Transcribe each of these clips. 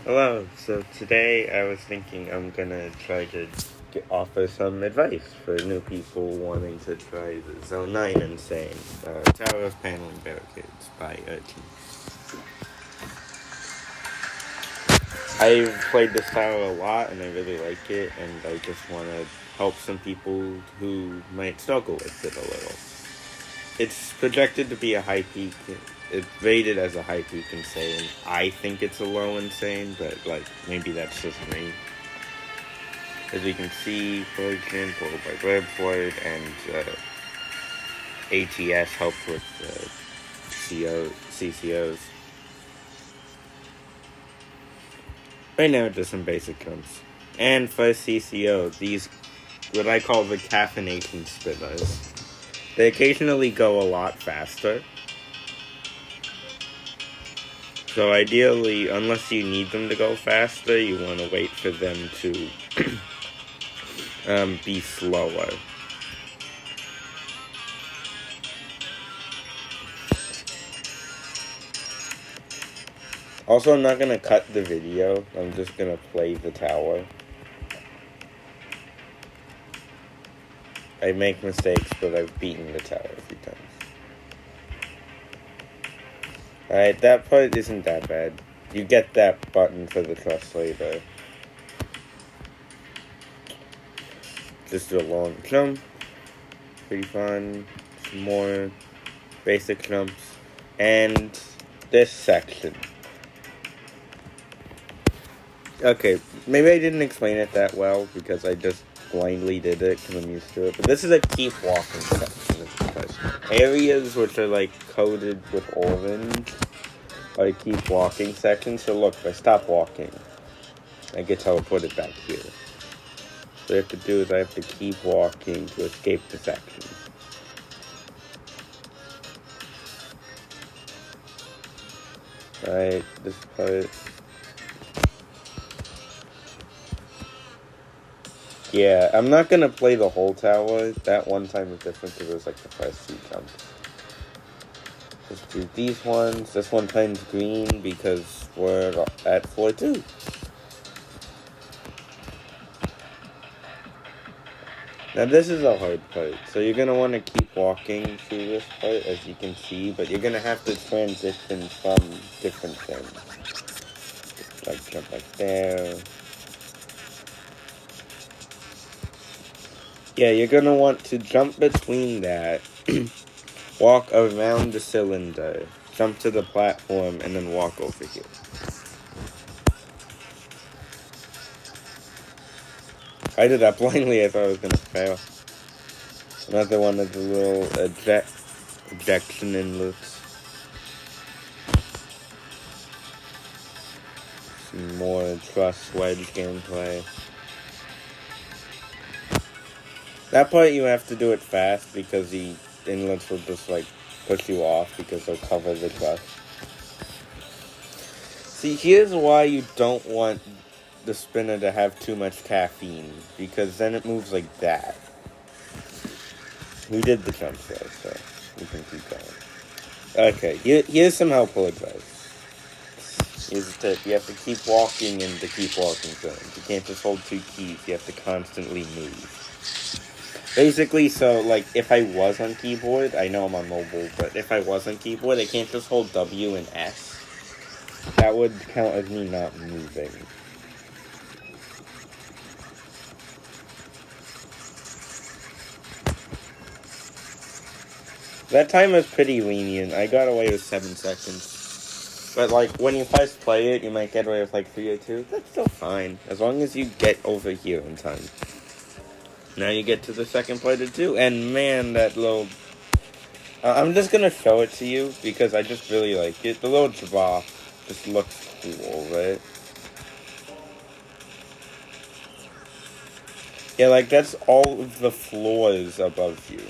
Hello, so today I was thinking I'm gonna try to offer some advice for new people wanting to try the Zone 9 Insane, Tower of Paneling Barricades by team. I've played this tower a lot and I really like it, and I just want to help some people who might struggle with it a little. It's projected to be a high peak. It's rated as a high peak insane. I think it's a low insane, but maybe that's just me. As you can see, for example, by Webboard and ATS helped with CCOs. Right now, just some basic jumps. And for CCO, these, what I call the caffeination spinners, they occasionally go a lot faster. So ideally, unless you need them to go faster, you want to wait for them to be slower. Also, I'm not going to cut the video. I'm just going to play the tower. I make mistakes, but I've beaten the tower a few times. Alright, that part isn't that bad. You get that button for the trust later. Just do a long jump. Pretty fun. Some more basic jumps. And this section. Okay, maybe I didn't explain it that well because I just blindly did it because I'm used to it. But this is a keep walking section. Areas which are coated with orange are a keep walking section. So look, if I stop walking, I get teleported back here. What I have to do is I have to keep walking to escape the section. Alright, this part. Yeah, I'm not gonna play the whole tower. That one time was different because it was the first 2 jumps. Let's do these ones. This one turns green because we're at floor 2. Now this is a hard part, so you're gonna want to keep walking through this part, as you can see, but you're gonna have to transition from different things. Jump like there. Yeah, you're gonna want to jump between that, walk around the cylinder, jump to the platform, and then walk over here. I did that blindly. I thought I was gonna fail. Another one of the little ejection inlets. Some more truss wedge gameplay. That part you have to do it fast because the inlets will just push you off because they'll cover the truss. See, here's why you don't want the spinner to have too much caffeine, because then it moves like that. We did the jump though, so we can keep going. Okay, here's some helpful advice. Here's a tip. You have to keep walking in the keep walking zones. You can't just hold 2 keys. You have to constantly move. Basically, so, if I was on keyboard, I know I'm on mobile, but if I was on keyboard, I can't just hold W and S. That would count as me not moving. That time was pretty lenient. I got away with 7 seconds. But, when you first play it, you might get away with, 3 or 2. That's still fine, as long as you get over here in time. Now you get to the second part of 2, and man, that little... I'm just gonna show it to you, because I just really like it. The little drop just looks cool, right? Yeah, that's all of the floors above you.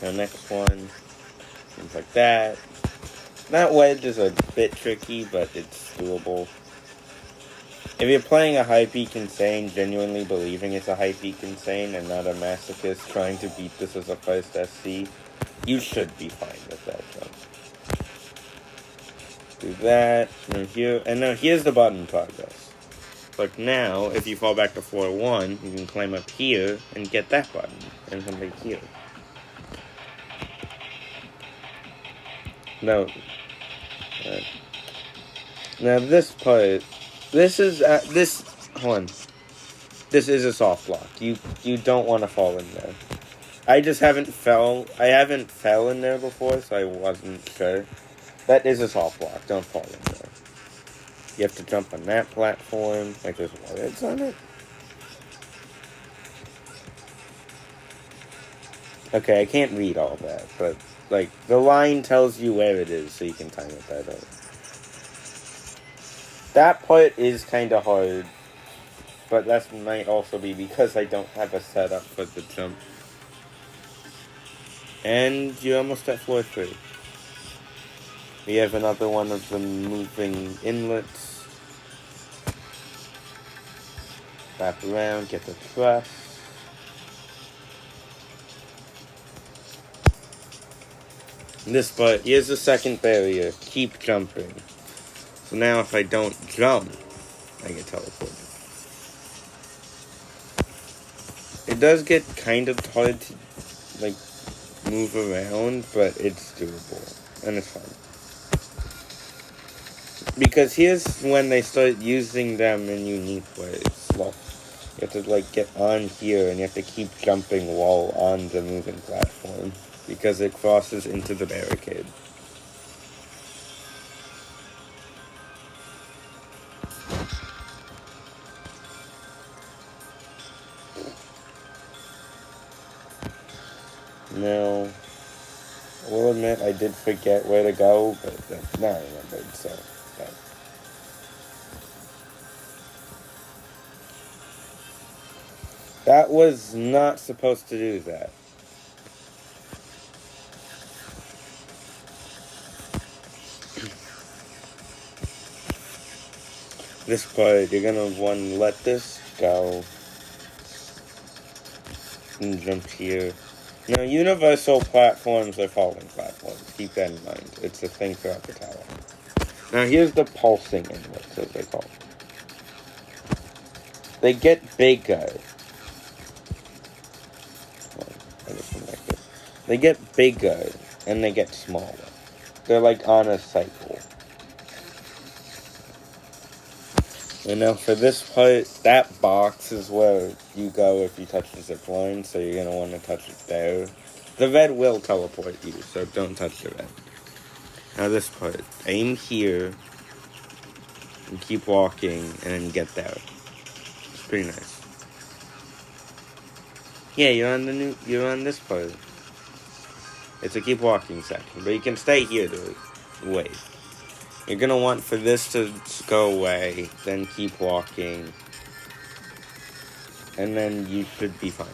The next one, things like that. That wedge is a bit tricky, but it's doable. If you're playing a high peak insane, genuinely believing it's a high peak insane and not a masochist trying to beat this as a first SC, you should be fine with that jump. Do that, and now here's the button progress. Like now, if you fall back to floor 1, you can climb up here and get that button, and come back here. Now this part, this is hold on. This is a soft lock. You don't want to fall in there. I haven't fell in there before, so I wasn't sure. That is a soft lock. Don't fall in there. You have to jump on that platform. Like there's words on it. Okay, I can't read all that, but like the line tells you where it is, so you can time it better. That part is kind of hard, but that might also be because I don't have a setup for the jump. And you're almost at floor 3. We have another one of the moving inlets. Wrap around, get the thrust. This part, here's the second barrier. Keep jumping. So now if I don't jump, I get teleported. It does get kind of hard to, like, move around, but it's doable. And it's fun. Because here's when they start using them in unique ways. Look, you have to, like, get on here, and you have to keep jumping while on the moving platform. Because it crosses into the barricade. Now, I will admit I did forget where to go, but now I remembered, so... Yeah. That was not supposed to do that. This part, you're gonna want to let this go. And jump here. Now, universal platforms are falling platforms. Keep that in mind. It's a thing throughout the tower. Now, here's the pulsing inlets, as they call them. They get bigger. They get bigger, and they get smaller. They're like on a cycle. And now for this part, that box is where you go if you touch the zip line, so you're going to want to touch it there. The red will teleport you, so don't touch the red. Now this part, aim here, and keep walking, and then get there. It's pretty nice. Yeah, you're on this part. It's a keep walking section, but you can stay here to wait. You're going to want for this to go away, then keep walking, and then you should be fine.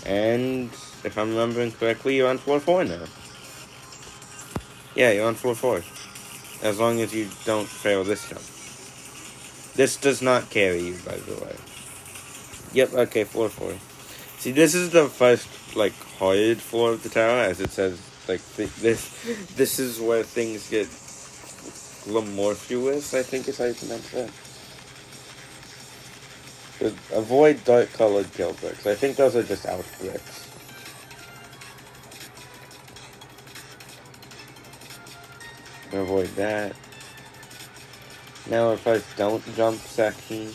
And if I'm remembering correctly, you're on floor 4 now. Yeah, you're on floor 4. As long as you don't fail this jump. This does not carry you, by the way. Yep, okay, floor 4. See, this is the first, like, hard floor of the tower, as it says. Like, this is where things get glamorphous, I think is how you pronounce that. But avoid dark-colored kill bricks. I think those are just out bricks. Avoid that. Now, if I don't jump section,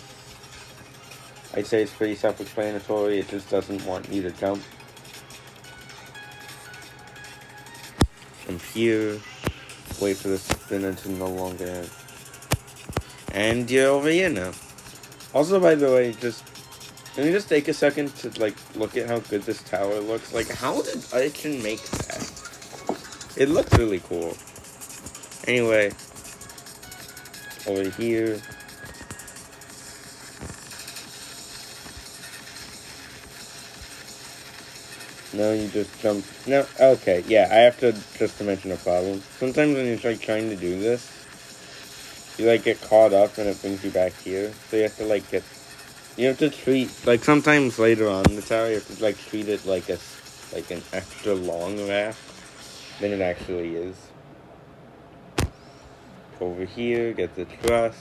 I'd say it's pretty self-explanatory. It just doesn't want you to jump. From here, wait for the spinner to no longer. And you're over here now. Also, by the way, let me just take a second to, like, look at how good this tower looks. Like, how did Archon make that? It looks really cool. Anyway, over here. No, you just jump. No, okay, yeah, I have to just to mention a problem. Sometimes when you're like trying to do this, you like get caught up and it brings you back here. So you have to like you have to treat, like sometimes later on in the tower, you have to like treat it like an extra long raft than it actually is. over here, get the truss.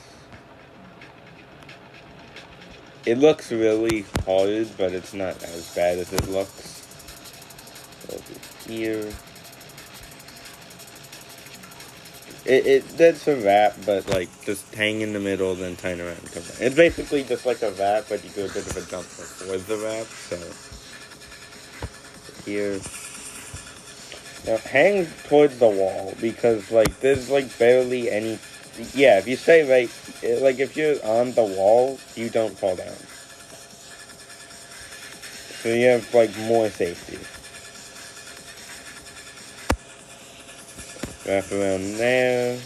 It looks really hard, but it's not as bad as it looks. Over here. That's a wrap, but like just hang in the middle, then turn around and come back. It's basically just like a wrap, but you do a bit of a jump before the wrap. So here, now hang towards the wall because like there's like barely any. Yeah, if you stay right, like if you're on the wall, you don't fall down. So you have like more safety. Wrap around there.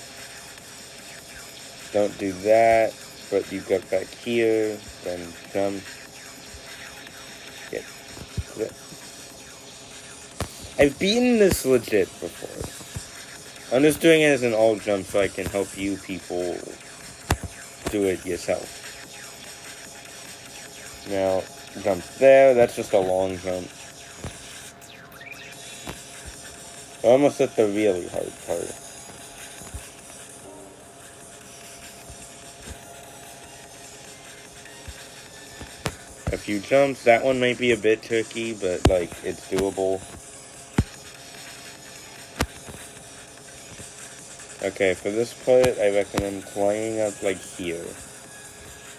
Don't do that, but you get back here, then jump. Get it. I've beaten this legit before. I'm just doing it as an all jump so I can help you people do it yourself. Now, jump there, that's just a long jump. We're almost at the really hard part. A few jumps. That one might be a bit tricky, but like it's doable. Okay, for this part, I recommend flying up like here.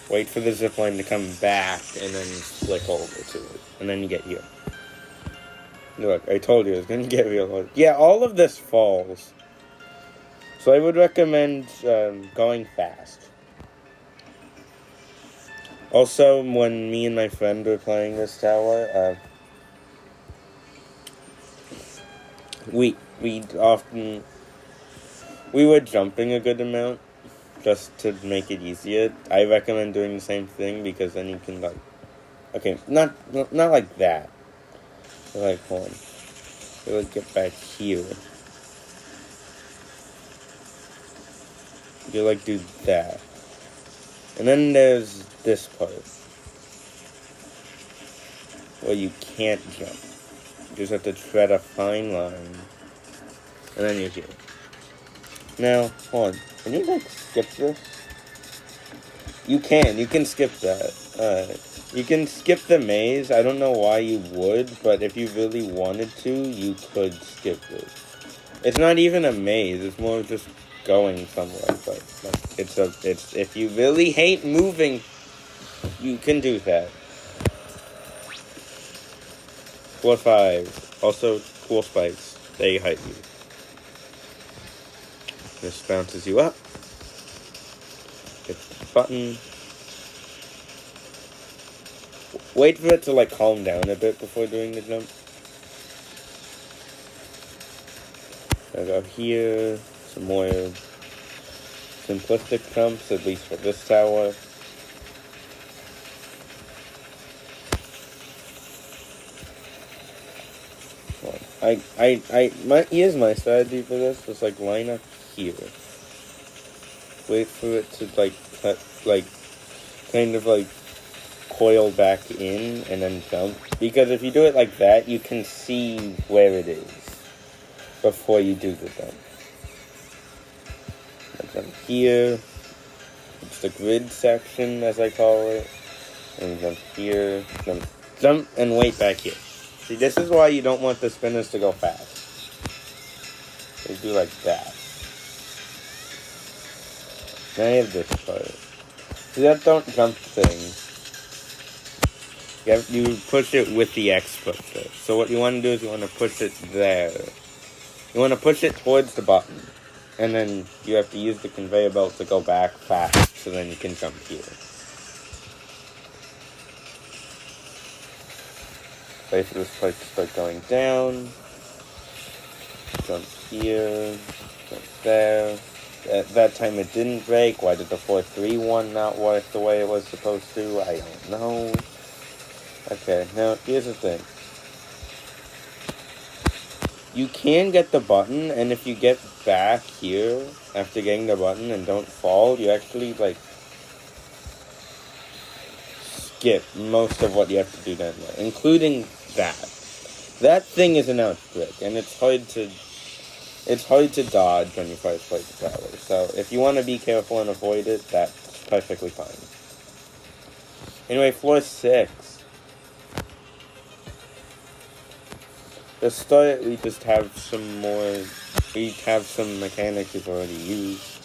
Wait for the zipline to come back, and then flick over to it, and then you get here. Look, I told you it was going to get real hard. Yeah, all of this falls. So I would recommend going fast. Also, when me and my friend were playing this tower, we were jumping a good amount just to make it easier. I recommend doing the same thing because then you can like, okay, not like that. Like one. So let's get back here. You like do that. And then there's this part where you can't jump. You just have to tread a fine line. And then you're here. Now, hold on. Can you like skip this? You can skip that. Alright. You can skip the maze. I don't know why you would, but if you really wanted to, you could skip it. It's not even a maze. It's more just going somewhere. But like, it's if you really hate moving, you can do that. Floor 5. Also, cool spikes. They hide you. This bounces you up. Hit the button. Wait for it to like calm down a bit before doing the jump. I go here. Some more simplistic jumps, at least for this tower. Here's my strategy for this. Just like line up here. Wait for it to kind of like coil back in and then jump. Because if you do it like that, you can see where it is before you do the jump. I jump here. It's the grid section, as I call it. And jump here. Jump, and wait back here. See, this is why you don't want the spinners to go fast. They do like that. Now you have this part. See that don't jump thing? You push it with the X pusher. So what you want to do is you want to push it there. You want to push it towards the button. And then you have to use the conveyor belt to go back fast. So then you can jump here. Wait for this plate to start going down. Jump here. Jump there. At that time it didn't break. Why did the 4-3-1 not work the way it was supposed to? I don't know. Okay, now here's the thing. You can get the button, and if you get back here after getting the button and don't fall, you actually like skip most of what you have to do down there, including that. That thing is an out trick, and it's hard to It's hard to dodge when you first play the tower, so if you want to be careful and avoid it, that's perfectly fine. Anyway, floor 6. To start, we just have some more. We have some mechanics we've already used.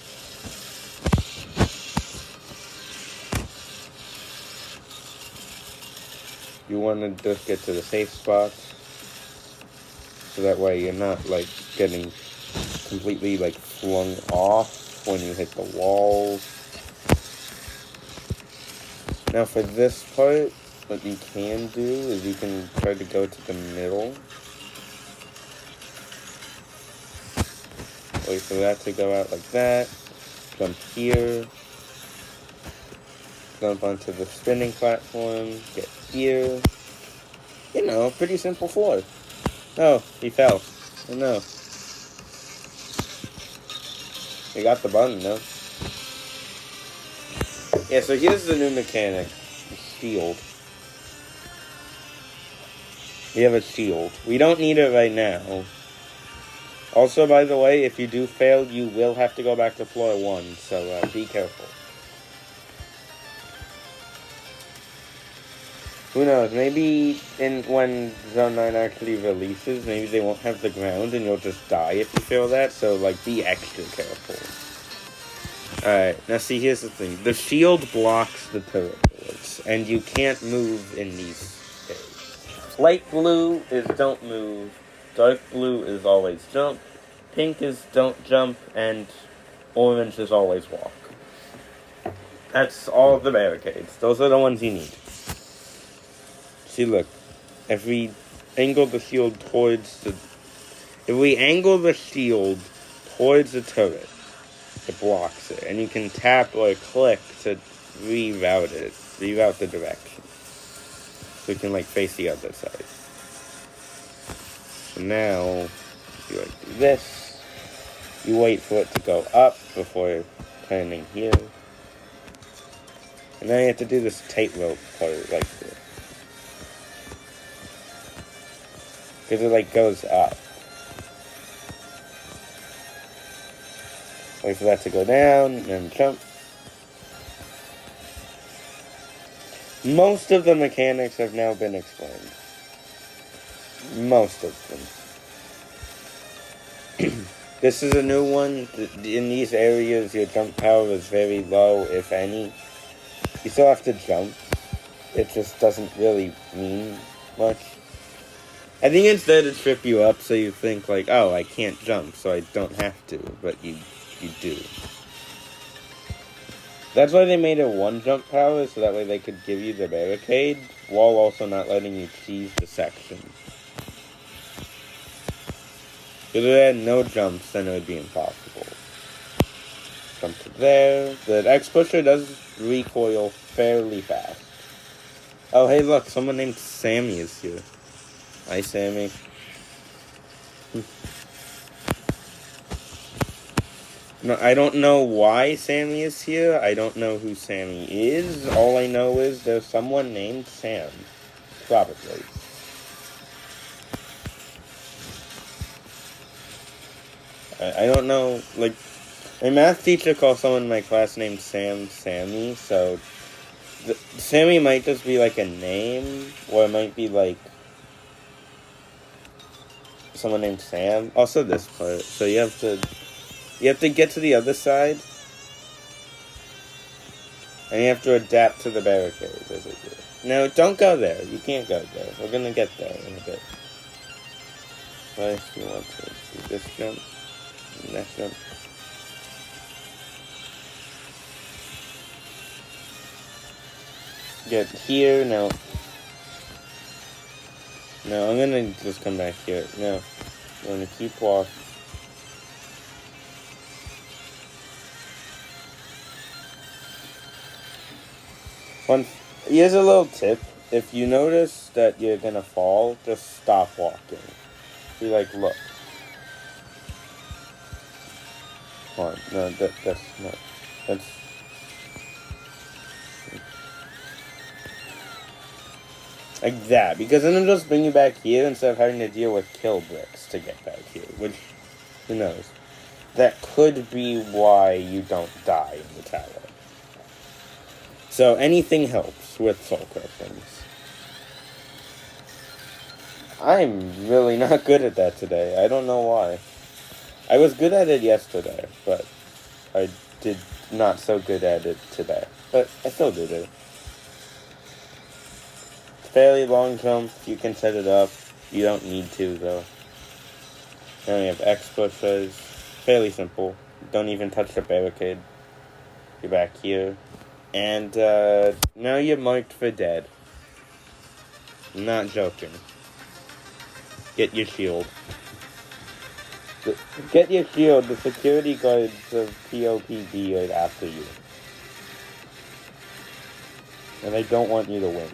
You want to just get to the safe spots, so that way you're not like getting completely like flung off when you hit the walls. Now for this part, what you can do is you can try to go to the middle. Wait for that to go out like that. Jump here. Jump onto the spinning platform. Get here. You know, pretty simple floor. Oh, he fell. Oh no. We got the button though. Yeah, so here's the new mechanic. The shield. We have a shield. We don't need it right now. Also, by the way, if you do fail, you will have to go back to floor 1, so be careful. Who knows, maybe when Zone 9 actually releases, maybe they won't have the ground and you'll just die if you fail that, so like be extra careful. Alright, now see, here's the thing. The shield blocks the turret bullets, and you can't move in these stages. Light blue is don't move, dark blue is always jump, pink is don't jump, and orange is always walk. That's all the barricades. Those are the ones you need. See, look, if we angle the shield towards the... If we angle the shield towards the turret, it blocks it. And you can tap or click to reroute the direction. So you can, like, face the other side. So now, if you, like, do this, you wait for it to go up before turning here. And now you have to do this tightrope part like this. Because it, like, goes up. Wait for that to go down, and then jump. Most of the mechanics have now been explained. Most of them. This is a new one. In these areas, your jump power is very low, if any. You still have to jump. It just doesn't really mean much. I think it's there to trip you up so you think like, oh, I can't jump, so I don't have to, but you do. That's why they made it 1 jump power, so that way they could give you the barricade, while also not letting you cheese the section. If there had no jumps, then it would be impossible. Jump to there. The X-Pusher does recoil fairly fast. Oh, hey, look, someone named Sammy is here. Hi, Sammy. No, I don't know why Sammy is here. I don't know who Sammy is. All I know is there's someone named Sam. Probably. I don't know, like, my math teacher calls someone in my class named Sammy, so Sammy might just be like a name, or it might be like someone named Sam. Also this part. So you have to get to the other side. And you have to adapt to the barricades as it goes. No, don't go there. You can't go there. We're gonna get there in a bit. First, you want to do this jump. Next jump. Get here. No. No, I'm gonna just come back here. No. I'm gonna keep walking. Here's a little tip. If you notice that you're gonna fall, just stop walking. Be like, look. Come on. No, that's not. That's. Like that. Because then it'll just bring you back here instead of having to deal with kill bricks to get back here. Which Who knows? That could be why you don't die in the tower. So anything helps with soul crushings. I'm really not good at that today. I don't know why. I was good at it yesterday, but I did not so good at it today. But I still did it. Fairly long jump. You can set it up. You don't need to, though. Now we have X pushes. Fairly simple. Don't even touch the barricade. You're back here. And now you're marked for dead. I'm not joking. Get your shield. Get your shield. The security guards of POPD are after you. And they don't want you to win.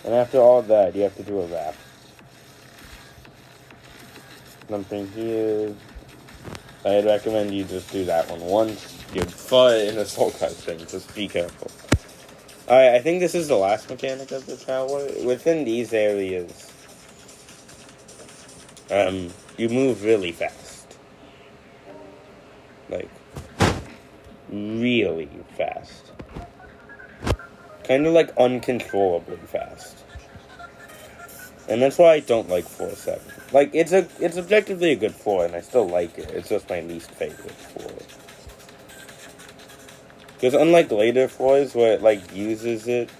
And after all that, you have to do a wrap. Something here. I'd recommend you just do that one once. You're far in a soul cut thing. Just be careful. Alright, I think this is the last mechanic of the tower. Within these areas, you move really fast. Like, really fast. Kind of like uncontrollably fast. And that's why I don't like floor 7. Like, it's objectively a good floor, and I still like it. It's just my least favorite floor. Because unlike later floors where it, like, uses it,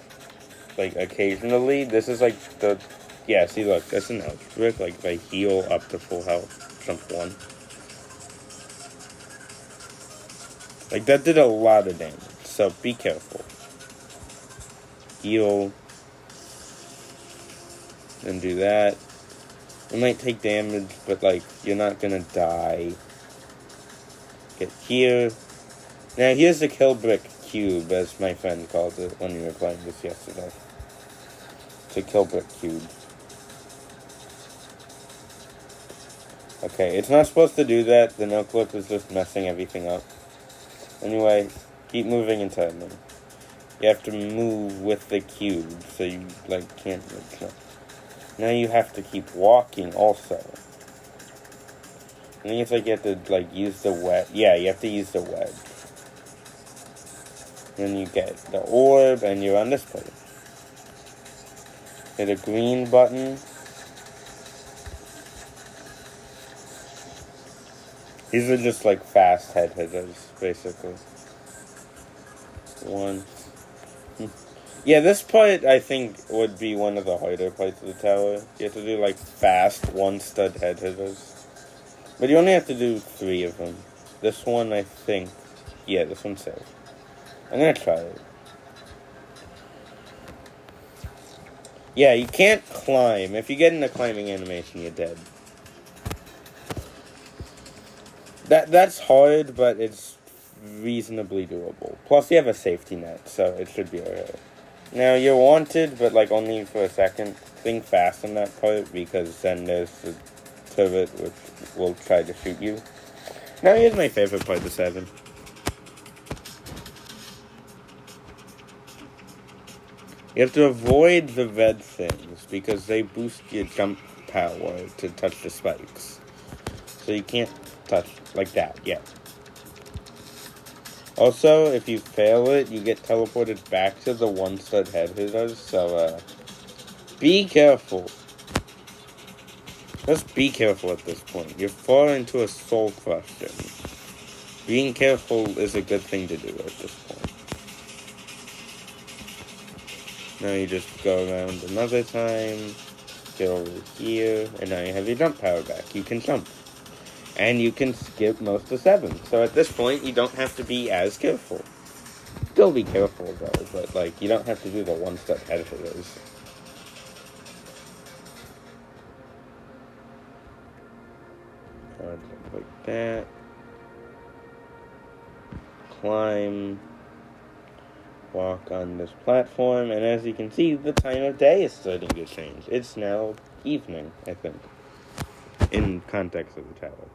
like, occasionally, this is, like, the... Yeah, see, look, that's an ouch brick. Like, if I heal up to full health, jump 1. Like, that did a lot of damage, so be careful. Heal. And do that. It might take damage, but, like, you're not gonna die. Get here. Now, here's the kill brick cube, as my friend called it when we were playing this yesterday. It's a kill brick cube. Okay, it's not supposed to do that. The no-clip is just messing everything up. Anyway, keep moving inside them. You have to move with the cube, so you, like, can't... Now you have to keep walking, also. I think it's like you have to, like, use the wedge. Yeah, you have to use the wedge. Then you get the orb, and you're on this place. Hit a green button. These are just, like, fast head hitters, basically. 1. Yeah, this part, I think, would be one of the harder parts of the tower. You have to do, like, fast one-stud head hitters. But you only have to do 3 of them. This one, I think... Yeah, this one's safe. I'm gonna try it. Yeah, you can't climb. If you get in a climbing animation, you're dead. That's hard, but it's reasonably doable. Plus, you have a safety net, so it should be alright. Now, you're wanted, but, like, only for a second. Think fast on that part, because then there's the turret which will try to shoot you. Now, here's my favorite part of 7. You have to avoid the red things, because they boost your jump power to touch the spikes. So you can't touch like that, yeah. Also, if you fail it, you get teleported back to the one-stud head hitters, so, be careful. Just be careful at this point. You're far into a soul crushing. Being careful is a good thing to do at this point. Now you just go around another time, get over here, and now you have your jump power back. You can jump. And you can skip most of 7. So at this point, you don't have to be as careful. Still be careful, though, but, like, you don't have to do the one-step head hitters. Like that. Climb. Walk on this platform, and as you can see, the time of day is starting to change. It's now evening, I think, in context of the tower.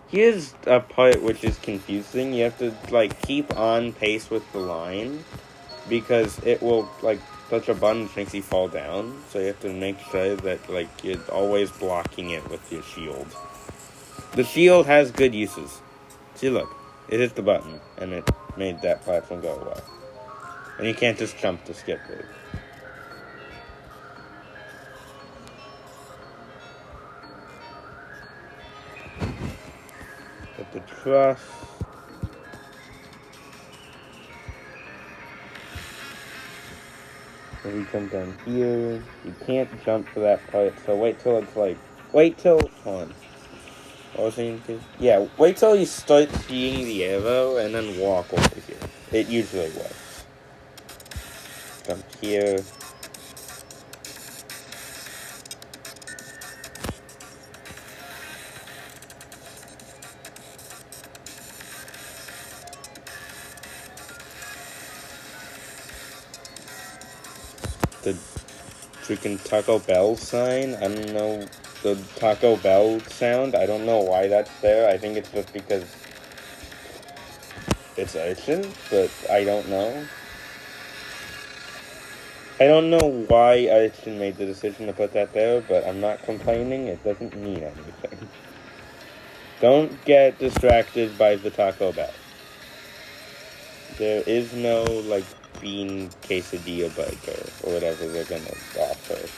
Here's a part which is confusing. You have to, like, keep on pace with the line, because it will, like, touch a button which makes you fall down, so you have to make sure that, like, you're always blocking it with your shield. The shield has good uses. See, look, it hit the button, and it made that platform go away. And you can't just jump to skip it. Put the truss. And we come down here. You can't jump to that part, so wait till, hold on. What was I saying? Yeah, wait till you start seeing the arrow, and then walk over here. It usually works. Jump here. The freaking Taco Bell sign. I don't know. The Taco Bell sound. I don't know why that's there. I think it's just because it's urgent, but I don't know. I don't know why Urchin made the decision to put that there, but I'm not complaining. It doesn't mean anything. Don't get distracted by the Taco Bell. There is no, like, bean quesadilla burger or whatever they're gonna offer.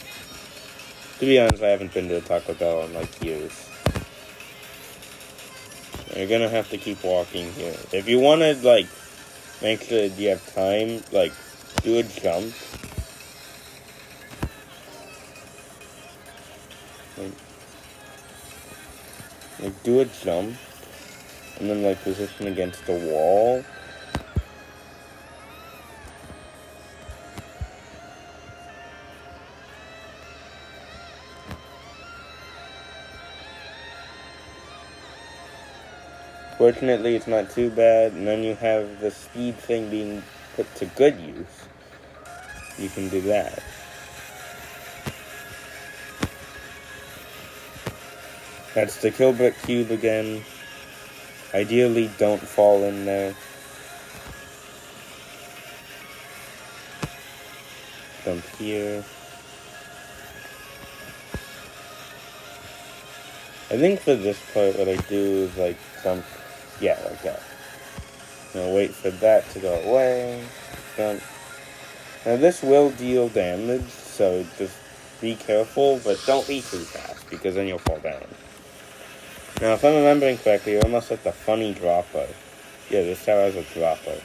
To be honest, I haven't been to a Taco Bell in, like, years. You're gonna have to keep walking here. If you wanna, like, make sure you have time, like, do a jump. Like, do a jump, and then, like, position against the wall. Fortunately, it's not too bad, and then you have the speed thing being put to good use. You can do that. That's the kill brick cube again. Ideally, don't fall in there. Jump here. I think for this part, what I do is, like, jump, yeah, like that. Now wait for that to go away. Jump. Now this will deal damage, so just be careful, but don't be too fast, because then you'll fall down. Now, if I'm remembering correctly, you're almost at the funny dropper. Yeah, this tower has a dropper.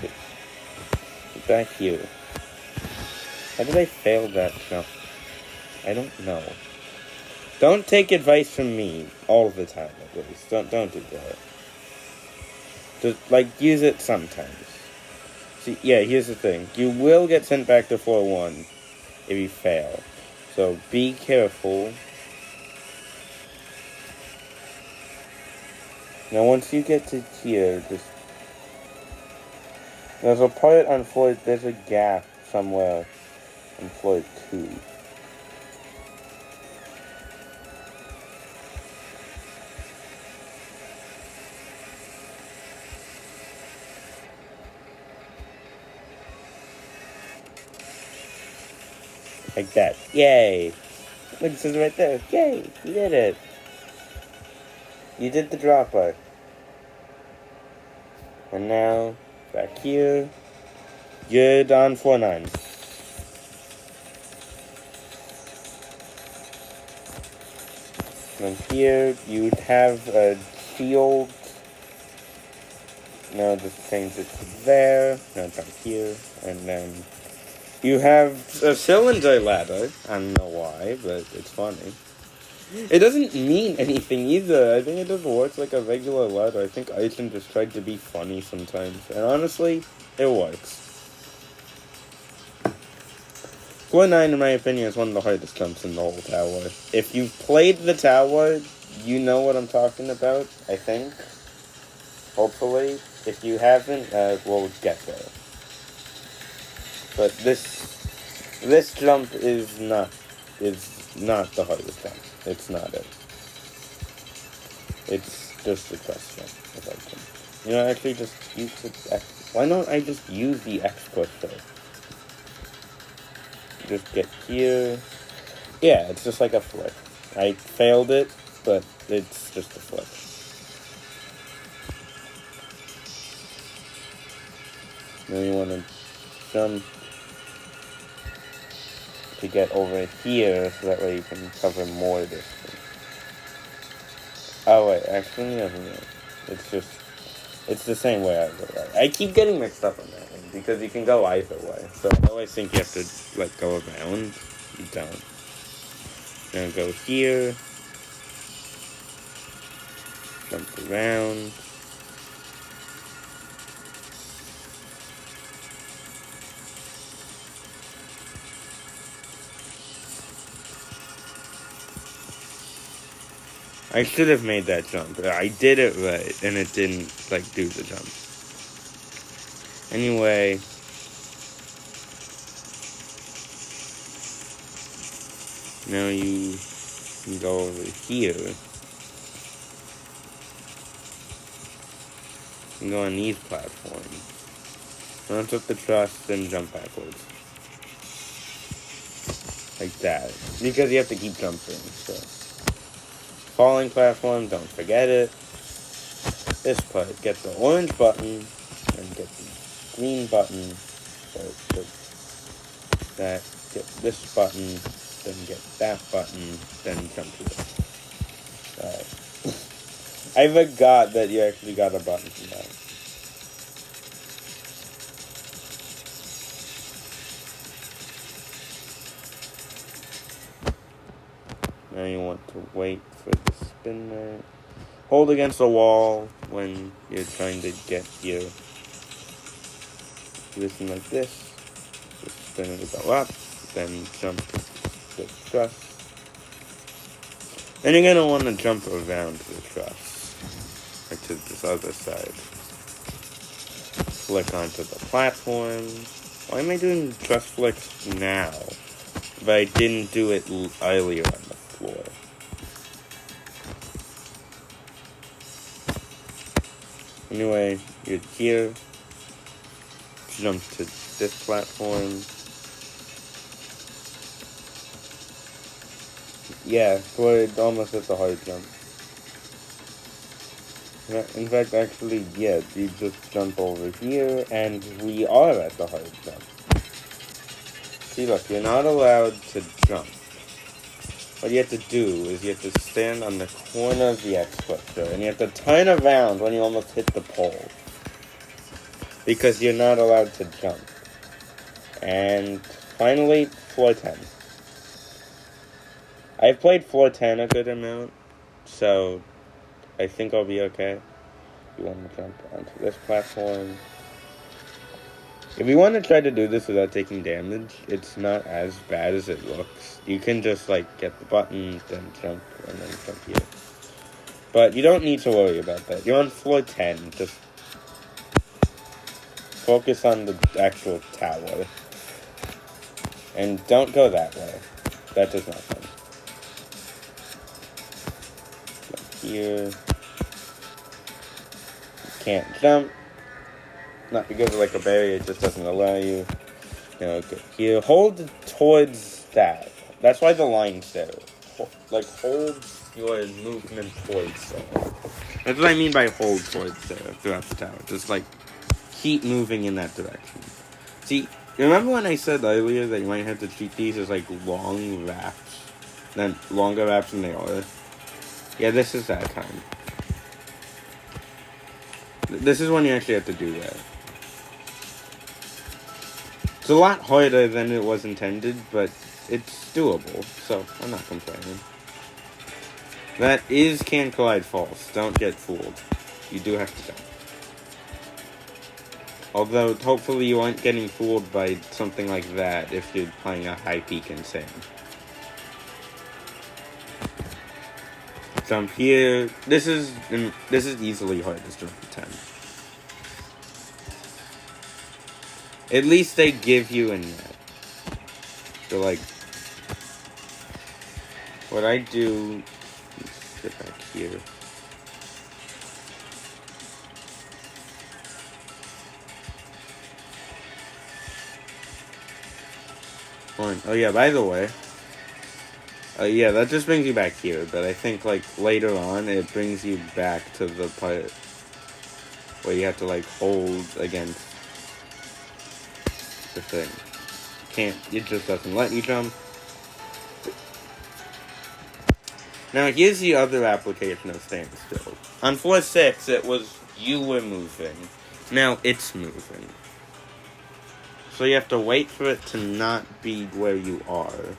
Get back here. How did I fail that jump? I don't know. Don't take advice from me all the time, at least. Don't do that. Just, like, use it sometimes. See, yeah, here's the thing. You will get sent back to floor 1 if you fail. So, be careful. Now, once you get to here, just... There's a part on floor... There's a gap somewhere on floor 2. Like that. Yay! Look, it says right there. Yay! You did it! You did the dropper. And now, back here. Good on floor 9. And here, you'd have a shield. Now just change it to there. Now jump here. And then you have a cylinder ladder. I don't know why, but it's funny. It doesn't mean anything either. I think it just works like a regular ladder. I think Aizen just tried to be funny sometimes. And honestly, it works. Floor 9, in my opinion, is one of the hardest jumps in the whole tower. If you've played the tower, you know what I'm talking about, I think. Hopefully. If you haven't, we'll get there. But this jump is not the hardest jump. It's not it. It's just a question, if I can. You know, actually just use the X. Why don't I just use the X pusher? Just get here. Yeah, it's just like a flick. I failed it, but it's just a flick. Now you want to jump to get over here, so that way you can cover more distance. Oh wait, actually, never mind. It's the same way I go. I keep getting mixed up on that one, because you can go either way. So I always think you have to, like, go around. You don't. Now go here. Jump around. I should have made that jump. I did it right, and it didn't, like, do the jump. Anyway. Now you can go over here. And go on these platforms. Launch up the truss, then jump backwards. Like that. Because you have to keep jumping, so. Falling platform, don't forget it. This part, get the orange button, and get the green button. So, that, get this button, then get that button, then jump to it. Alright. I forgot that you actually got a button for that. Now you want to wait for the spin there. Hold against the wall when you're trying to get here. Listen like this. Just spin it go up. Then jump to the truss. Then you're going to want to jump around the truss. Or to this other side. Flick onto the platform. Why am I doing truss flicks now? But I didn't do it earlier on the floor. Anyway, you're here. Jump to this platform. Yeah, we're almost at the hard jump. In fact, actually, yeah, you just jump over here, and we are at the hard jump. See, look, you're not allowed to jump. What you have to do is you have to stand on the corner of the X pusher, and you have to turn around when you almost hit the pole. Because you're not allowed to jump. And finally, floor 10. I've played floor 10 a good amount, so I think I'll be okay. You want to jump onto this platform. If you want to try to do this without taking damage, it's not as bad as it looks. You can just, like, get the button, then jump, and then jump here. But you don't need to worry about that. You're on floor 10. Just focus on the actual tower. And don't go that way. That does not fun. Jump here. You can't jump. Not because of, like, a barrier, it just doesn't allow you. You know, get here. Hold towards that. That's why the line's there. Like, hold your movement towards there. That's what I mean by hold towards there throughout the tower. Just, like, keep moving in that direction. See, remember when I said earlier that you might have to treat these as, like, long wraps? Then longer wraps than they are? Yeah, this is that time. This is when you actually have to do that. It's a lot harder than it was intended, but it's doable, so I'm not complaining. That is Can Collide False. Don't get fooled. You do have to jump. Although, hopefully you aren't getting fooled by something like that if you're playing a high peak insane. Jump here. This is easily hardest jump to 10. At least they give you a net. So, like, what I do, let's get back here. Fine. Oh yeah, by the way. Yeah, that just brings you back here, but I think, like, later on, it brings you back to the part where you have to, like, hold against the thing. It just doesn't let you jump. Now, here's the other application of standstill. On floor 6, it was you were moving. Now it's moving. So you have to wait for it to not be where you are.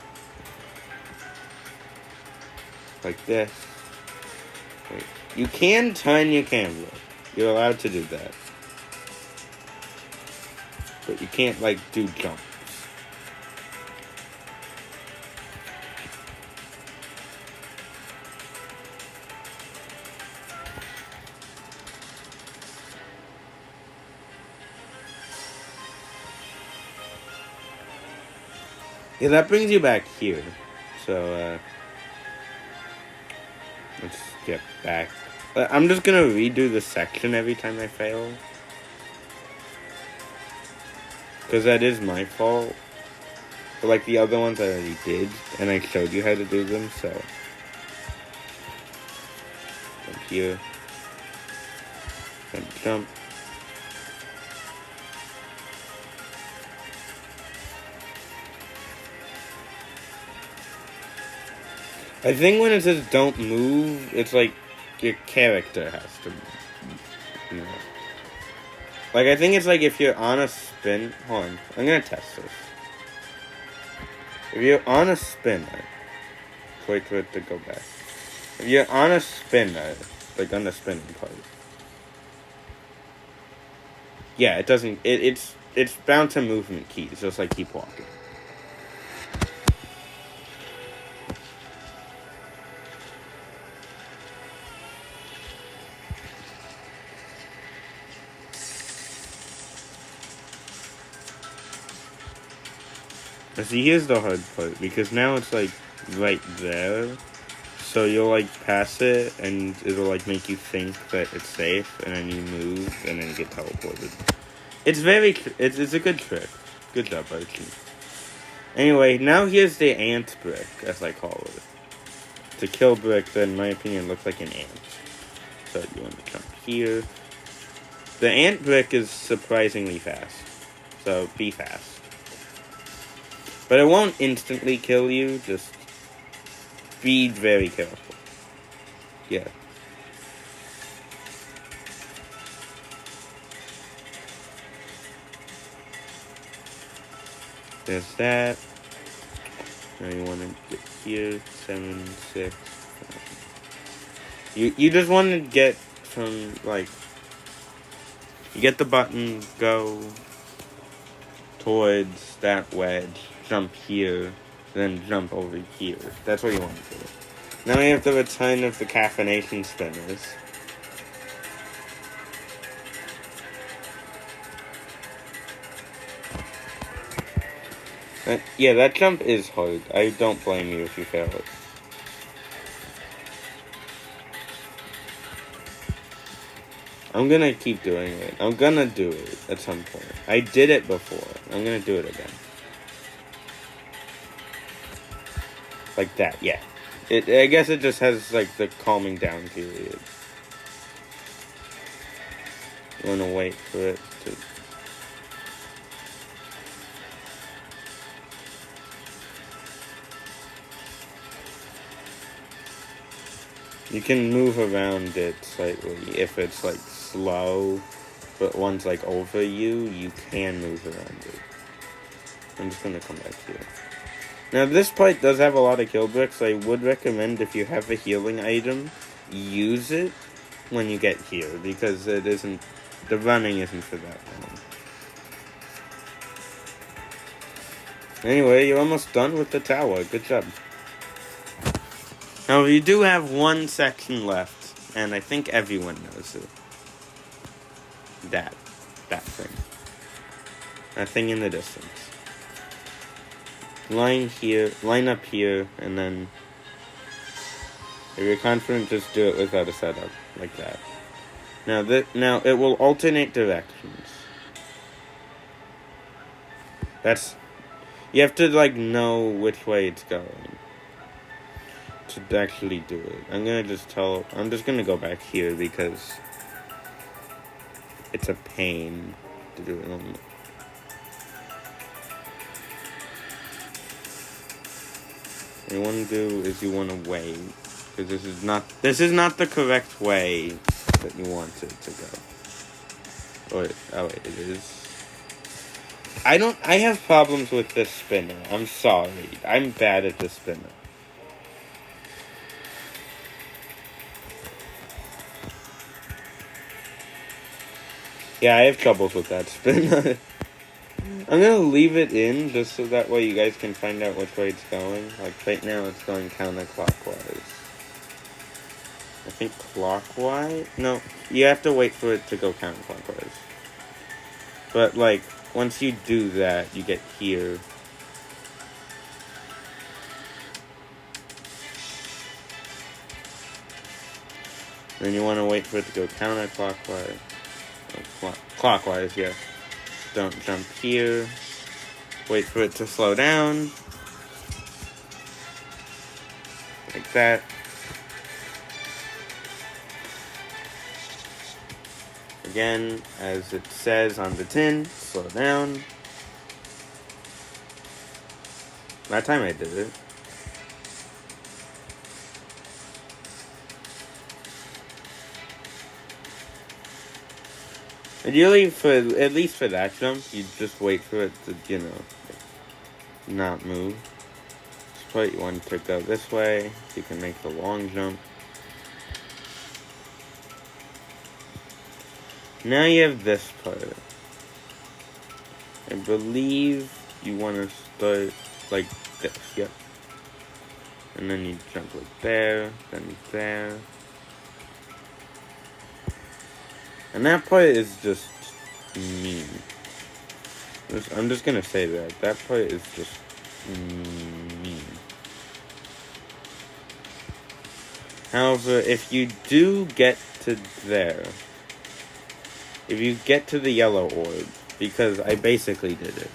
Like this. Wait. You can turn your camera. You're allowed to do that. But you can't, like, do jumps. Yeah, that brings you back here. So, let's get back. I'm just gonna redo the section every time I fail. Because that is my fault. But, like, the other ones I already did. And I showed you how to do them, so. Jump here. Then jump. I think when it says don't move, it's like your character has to move. Like, I think it's like if you're on a spin. Hold on. I'm gonna test this. If you're on a spinner. Wait for it to go back. If you're on a spinner, like on the spinning part. Yeah, it doesn't. It's bound to movement keys, just like keep walking. See, here's the hard part, because now it's, like, right there, so you'll, like, pass it, and it'll, like, make you think that it's safe, and then you move, and then you get teleported. It's it's a good trick. Good job, Archie. Anyway, now here's the ant brick, as I call it. It's a kill brick that, in my opinion, looks like an ant. So you want to jump here. The ant brick is surprisingly fast, so be fast. But it won't instantly kill you, just be very careful. Yeah. There's that. Now you want to get here, 7, 6. You just want to get from, like, you get the button, go towards that wedge. Jump here, then jump over here. That's what you want to do. Now we have the return of the caffeination spinners. Yeah, that jump is hard. I don't blame you if you fail it. I'm gonna keep doing it. I'm gonna do it at some point. I did it before. I'm gonna do it again. Like that, yeah. I guess it just has, like, the calming down period. You wanna wait for it to... You can move around it slightly if it's, like, slow, but once, like, over you, you can move around it. I'm just gonna come back here. Now, this part does have a lot of kill bricks. I would recommend, if you have a healing item, use it when you get here, because it isn't, the running isn't for that long. Anyway, you're almost done with the tower. Good job. Now, you do have one section left, and I think everyone knows it. That thing. That thing in the distance. Line up here, and then if you're confident, just do it without a setup, like that. Now it will alternate directions. You have to, like, know which way it's going to actually do it. I'm just gonna go back here because it's a pain to do it on. What you want to do is you want to wait, because this is not the correct way that you want it to go. Oh wait, it is. I have problems with this spinner. I'm sorry. I'm bad at this spinner. Yeah, I have troubles with that spinner. I'm gonna leave it in just so that way you guys can find out which way it's going. Like, right now it's going counterclockwise. I think clockwise? No, you have to wait for it to go counterclockwise. But, like, once you do that, you get here. Then you want to wait for it to go counterclockwise. Clockwise, yeah. Don't jump here. Wait for it to slow down. Like that. Again, as it says on the tin, slow down. That time I did it. Ideally, at least for that jump, you just wait for it to, not move. This part you want to go this way, so you can make the long jump. Now you have this part. I believe you want to start like this, yep. And then you jump like there, then there. And that part is just mean. I'm just gonna say that. That part is just mean. However, if you do get to there, if you get to the yellow orb, because I basically did it,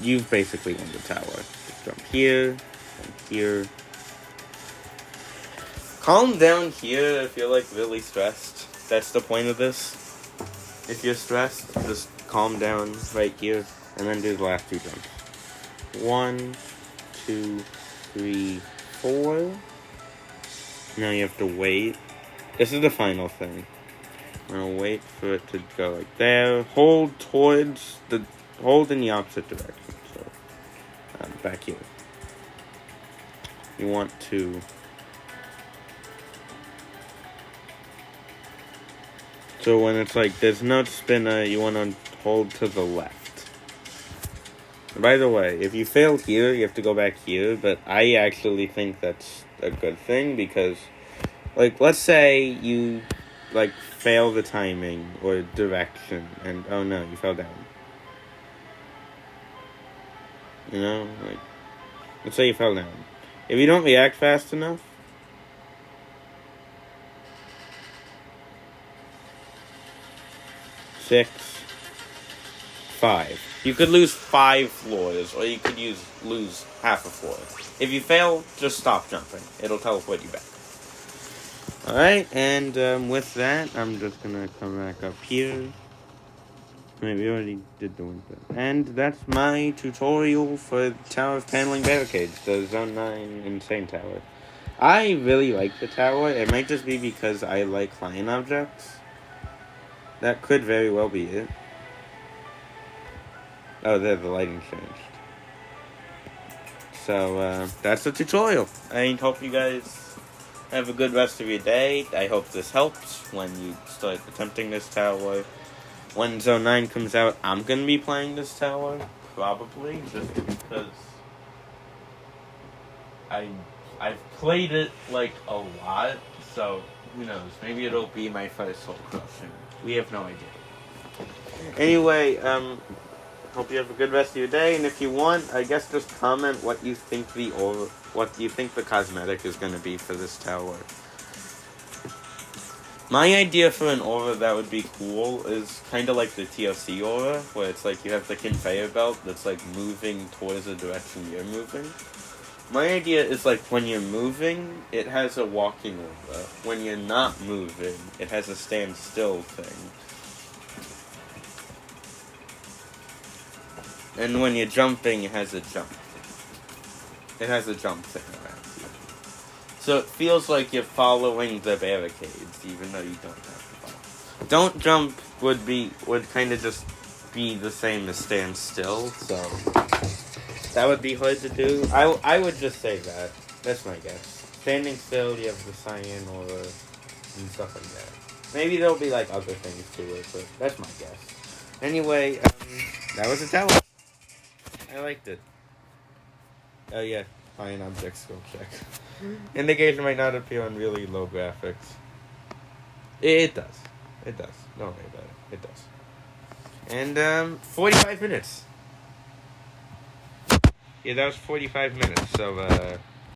you've basically won the tower. Just jump here, and here. Calm down here if you're, like, really stressed. That's the point of this. If you're stressed, just calm down right here, and then do the last two jumps. 1, 2, 3, 4. Now you have to wait. This is the final thing. I'm gonna wait for it to go like there. Hold in the opposite direction. So, back here. You want to. So when it's like there's no spinner, you want to hold to the left. By the way, if you fail here, you have to go back here, but I actually think that's a good thing because, like, let's say you, like, fail the timing or direction, and oh no, you fell down. You know, like, let's say you fell down. If you don't react fast enough, 6, 5. You could lose 5 floors, or you could lose half a floor. If you fail, just stop jumping. It'll teleport you back. Alright, and with that, I'm just gonna come back up here. Wait, we already did the window. And that's my tutorial for the Tower of Paneling Barricades, the Zone 9 Insane Tower. I really like the tower. It might just be because I like flying objects. That could very well be it. Oh, there, the lighting changed. So, that's the tutorial. I hope you guys have a good rest of your day. I hope this helps when you start attempting this tower. When Zone 9 comes out, I'm going to be playing this tower. Probably, just because I've played it, like, a lot. So, who knows? Maybe it'll be my first Soul Crushing. We have no idea. Anyway, hope you have a good rest of your day, and if you want, I guess just comment what you think the cosmetic is going to be for this tower. My idea for an aura that would be cool is kind of like the TLC aura, where it's like you have the conveyor belt that's like moving towards the direction you're moving. My idea is like when you're moving, it has a walking aura. When you're not moving, it has a stand still thing. And when you're jumping, it has a jump. It has a jump thing around you. So it feels like you're following the barricades, even though you don't have to follow. Don't jump would kind of just be the same as stand still, so that would be hard to do. I would just say that. That's my guess. Standing still, you have the cyan or and stuff like that. Maybe there'll be like other things to it, but that's my guess. Anyway, that was a tower. I liked it. Oh yeah, fine object skill check. Indication might not appear on really low graphics. It does. It does. Don't worry about it. It does. And 45 minutes. Yeah, that was 45 minutes. So